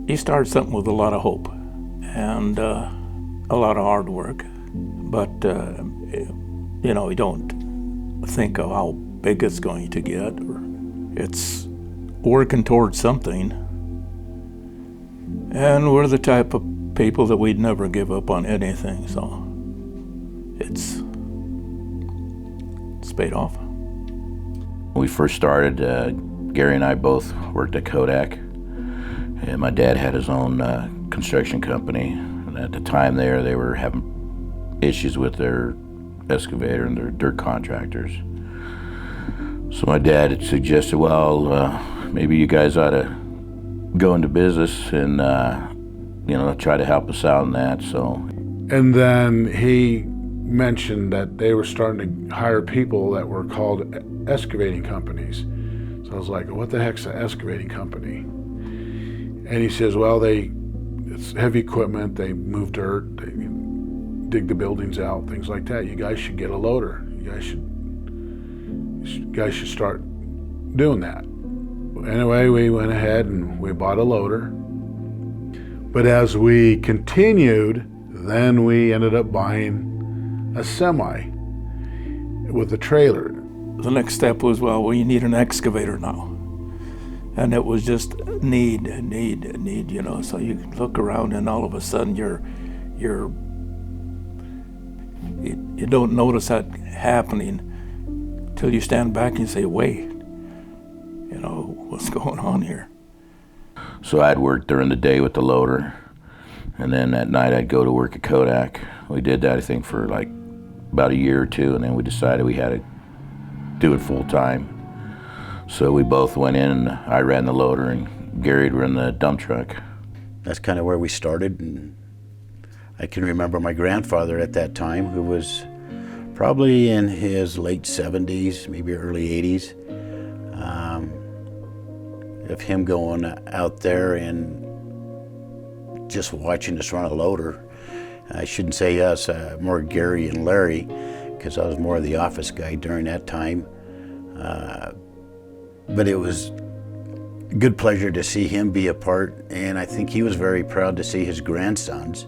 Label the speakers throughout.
Speaker 1: You start something with a lot of hope and a lot of hard work, but you don't think of how big it's going to get. It's working towards something, and we're the type of people that we'd never give up on anything, so it's paid off.
Speaker 2: When we first started, Gary and I both worked at Kodak, and my dad had his own construction company, and at the time they were having issues with their excavator and their dirt contractors. So my dad had suggested, well, maybe you guys ought to go into business and try to help us out in that. So,
Speaker 3: and then he mentioned that they were starting to hire people that were called excavating companies. So I was like, what the heck's an excavating company? And he says, well, it's heavy equipment, they move dirt, they dig the buildings out, things like that. You guys should get a loader. You guys should start doing that. Anyway, we went ahead and we bought a loader. But as we continued, then we ended up buying a semi with a trailer.
Speaker 1: The next step was, well, you need an excavator now. And it was just need, so you look around and all of a sudden you don't notice that happening till you stand back and say, wait, what's going on here?
Speaker 2: So I'd work during the day with the loader, and then at night I'd go to work at Kodak. We did that, I think, for like about a year or two, and then we decided we had to do it full time. So we both went in, and I ran the loader, and Gary ran the dump truck.
Speaker 4: That's kind of where we started, and I can remember my grandfather at that time, who was probably in his late 70s, maybe early 80s, of him going out there and just watching us run a loader. I shouldn't say us, more Gary and Larry, because I was more of the office guy during that time. But it was a good pleasure to see him be a part, and I think he was very proud to see his grandsons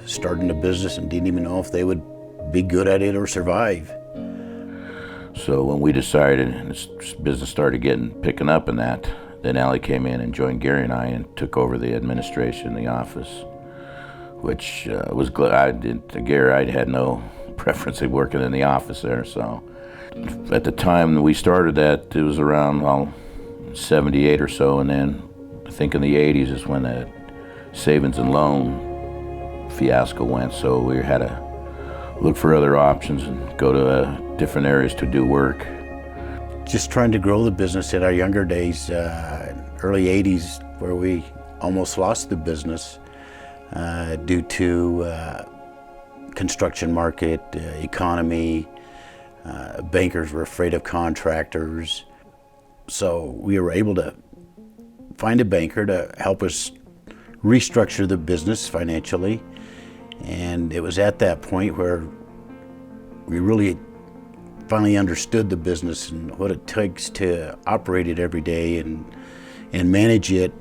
Speaker 4: starting a business and didn't even know if they would be good at it or survive.
Speaker 2: So when we decided, and this business started picking up in that, then Allie came in and joined Gary and I and took over the administration in the office, which was glad. Gary, I had no preference of working in the office there. So at the time we started that, it was around 78 or so, and then I think in the 80s is when the savings and loan fiasco went, so we had to look for other options and go to different areas to do work.
Speaker 4: Just trying to grow the business in our younger days, early 80s, where we almost lost the business due to construction market, economy. Bankers were afraid of contractors. So we were able to find a banker to help us restructure the business financially. And it was at that point where we really finally understood the business and what it takes to operate it every day and manage it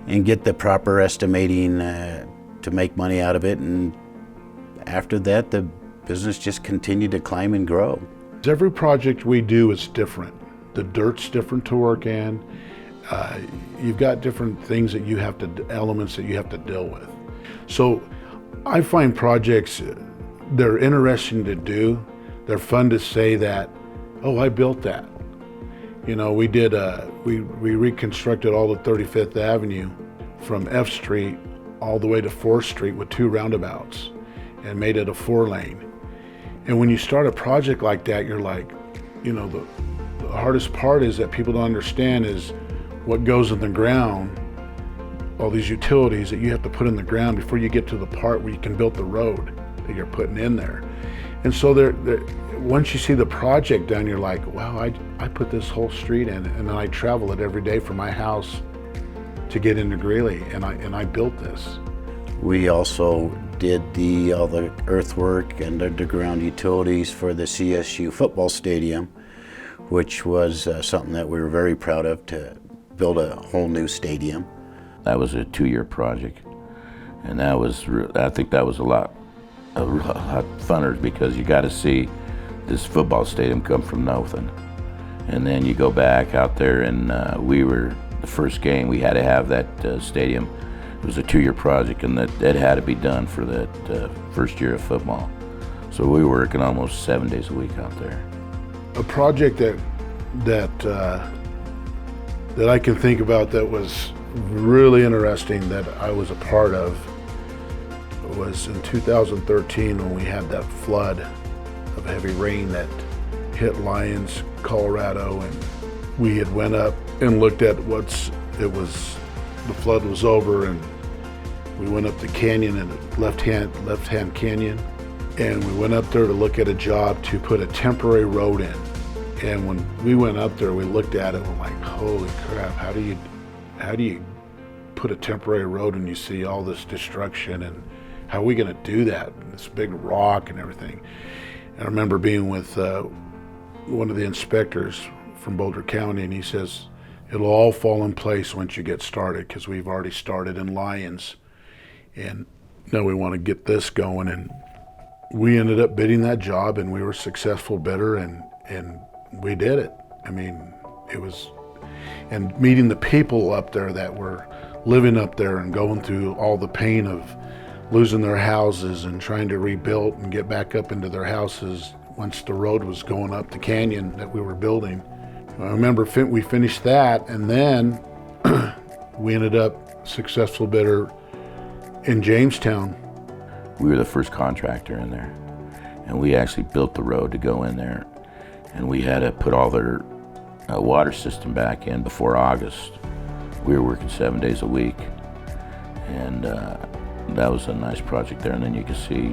Speaker 4: and get the proper estimating to make money out of it. And after that, the business just continued to climb and grow.
Speaker 3: Every project we do is different. The dirt's different to work in. You've got different things that elements that you have to deal with. So I find projects, they're interesting to do. They're fun to say that, oh, I built that. We did, we reconstructed all of 35th Avenue from F Street all the way to 4th Street with 2 roundabouts and made it a 4-lane. And when you start a project like that, you're like, the hardest part is that people don't understand is what goes in the ground, all these utilities that you have to put in the ground before you get to the part where you can build the road that you're putting in there. And so once you see the project done, you're like, wow, I put this whole street in, and then I travel it every day from my house to get into Greeley, and I built this.
Speaker 4: We also did all the earthwork and underground utilities for the CSU football stadium, which was something that we were very proud of, to build a whole new stadium.
Speaker 2: That was a 2-year project, and that was I think that was a lot funner because you got to see this football stadium come from nothing, and then you go back out there, and we were the first game we had to have that stadium. It was a 2-year project, and that had to be done for that first year of football. So we were working almost 7 days a week out there.
Speaker 3: A project that I can think about that was really interesting that I was a part of was in 2013 when we had that flood of heavy rain that hit Lyons, Colorado, and we had went up and looked at the flood was over, and we went up the canyon, and left-hand canyon, and we went up there to look at a job to put a temporary road in. And when we went up there, we looked at it, and we're like, holy crap, how do you put a temporary road when you see all this destruction, and how are we gonna do that? And this big rock and everything. And I remember being with one of the inspectors from Boulder County, and he says, it'll all fall in place once you get started, because we've already started in Lyons, and now we want to get this going. And we ended up bidding that job, and we were a successful bidder, and we did it. I mean, it was, and meeting the people up there that were living up there and going through all the pain of losing their houses and trying to rebuild and get back up into their houses once the road was going up the canyon that we were building. I remember we finished that, and then we ended up successful bidder in Jamestown.
Speaker 2: We were the first contractor in there, and we actually built the road to go in there, and we had to put all their water system back in before August. We were working 7 days a week, and that was a nice project there. And then you could see,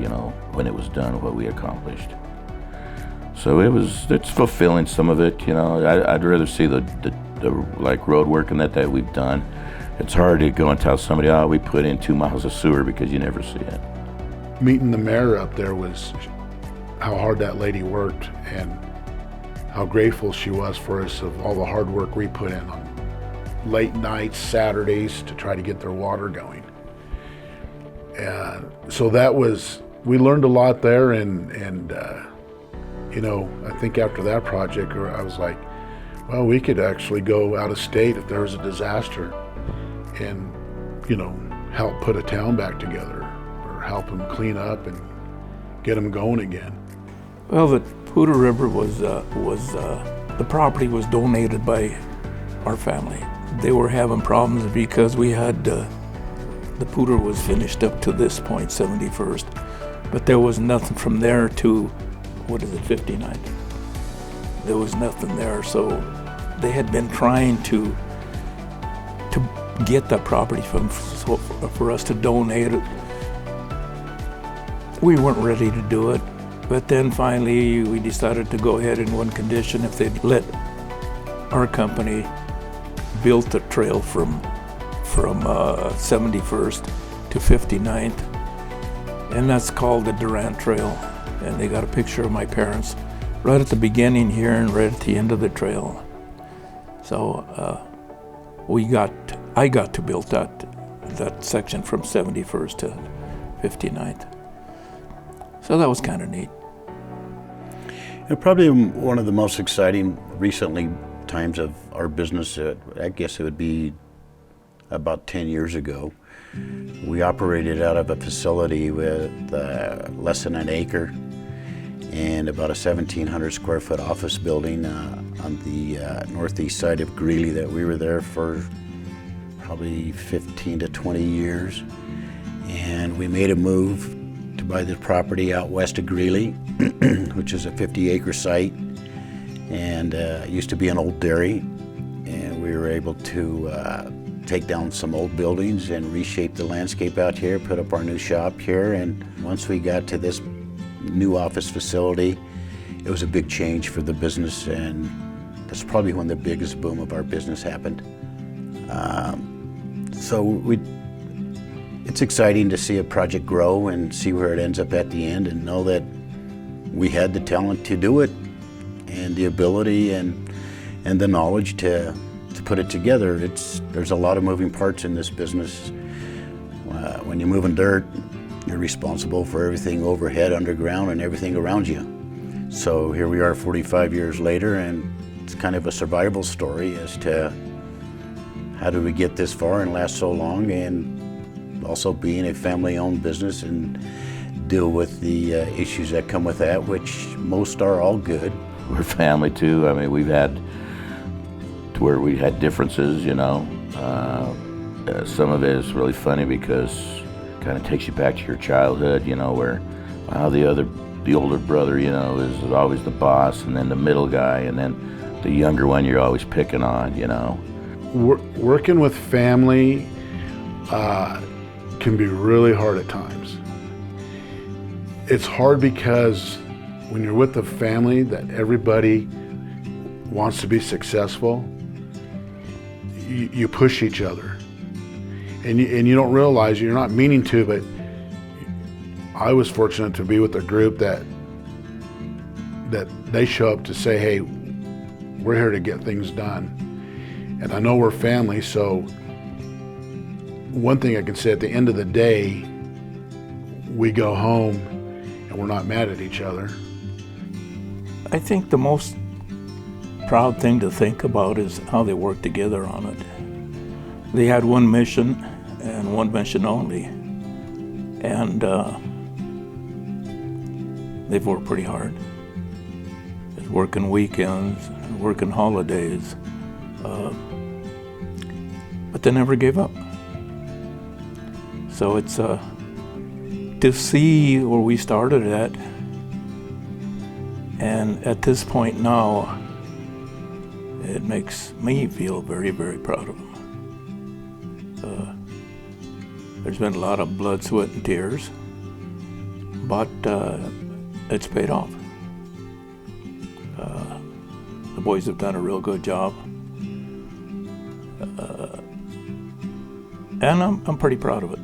Speaker 2: when it was done, what we accomplished. So it's fulfilling, some of it. I'd rather see the like road work and that we've done. It's hard to go and tell somebody, oh, we put in 2 miles of sewer, because you never see it.
Speaker 3: Meeting the mayor up there was how hard that lady worked, and how grateful she was for us of all the hard work we put in on late nights, Saturdays, to try to get their water going. And so we learned a lot there, and I think after that project, I was like, well, we could actually go out of state if there was a disaster and, help put a town back together, or help them clean up and get them going again.
Speaker 1: Well, the Poudre River was the property was donated by our family. They were having problems because we had, the Poudre was finished up to this point, 71st, but there was nothing from there to, 59th? There was nothing there, so they had been trying to get that property for us to donate it. We weren't ready to do it, but then finally we decided to go ahead in one condition: if they'd let our company build the trail from 71st to 59th, and that's called the Duran Trail. And they got a picture of my parents right at the beginning here and right at the end of the trail. So I got to build that section from 71st to 59th. So that was kind of neat.
Speaker 4: And probably one of the most exciting recently times of our business, I guess it would be about 10 years ago. We operated out of a facility with less than an acre and about a 1,700 square foot office building on the northeast side of Greeley that we were there for probably 15 to 20 years. And we made a move to buy the property out west of Greeley, which is a 50-acre site, and it used to be an old dairy, and we were able to take down some old buildings and reshape the landscape out here, put up our new shop here. And once we got to this new office facility, it was a big change for the business, and that's probably when the biggest boom of our business happened. It's exciting to see a project grow and see where it ends up at the end, and know that we had the talent to do it, and the ability and the knowledge to put it together, there's a lot of moving parts in this business. When you're moving dirt, you're responsible for everything overhead, underground, and everything around you. So here we are 45 years later, and it's kind of a survival story as to how did we get this far and last so long, and also being a family-owned business and deal with the issues that come with that, which most are all good.
Speaker 2: We're family too. I mean, we've had to where we had differences, you know. Some of it is really funny because it kind of takes you back to your childhood, you know, where the older brother, you know, is always the boss, and then the middle guy, and then the younger one you're always picking on, you know.
Speaker 3: Working with family can be really hard at times. It's hard because when you're with a family that everybody wants to be successful, you push each other. And you don't realize, you're not meaning to, but I was fortunate to be with a group that they show up to say, hey, we're here to get things done. And I know we're family, so one thing I can say, at the end of the day, we go home and we're not mad at each other.
Speaker 1: I think the most proud thing to think about is how they work together on it. They had one mission and one mission only, and they've worked pretty hard. It's working weekends, working holidays, but they never gave up. So it's to see where we started at, and at this point now, it makes me feel very, very proud of them. There's been a lot of blood, sweat, and tears, but it's paid off. The boys have done a real good job, and I'm pretty proud of it.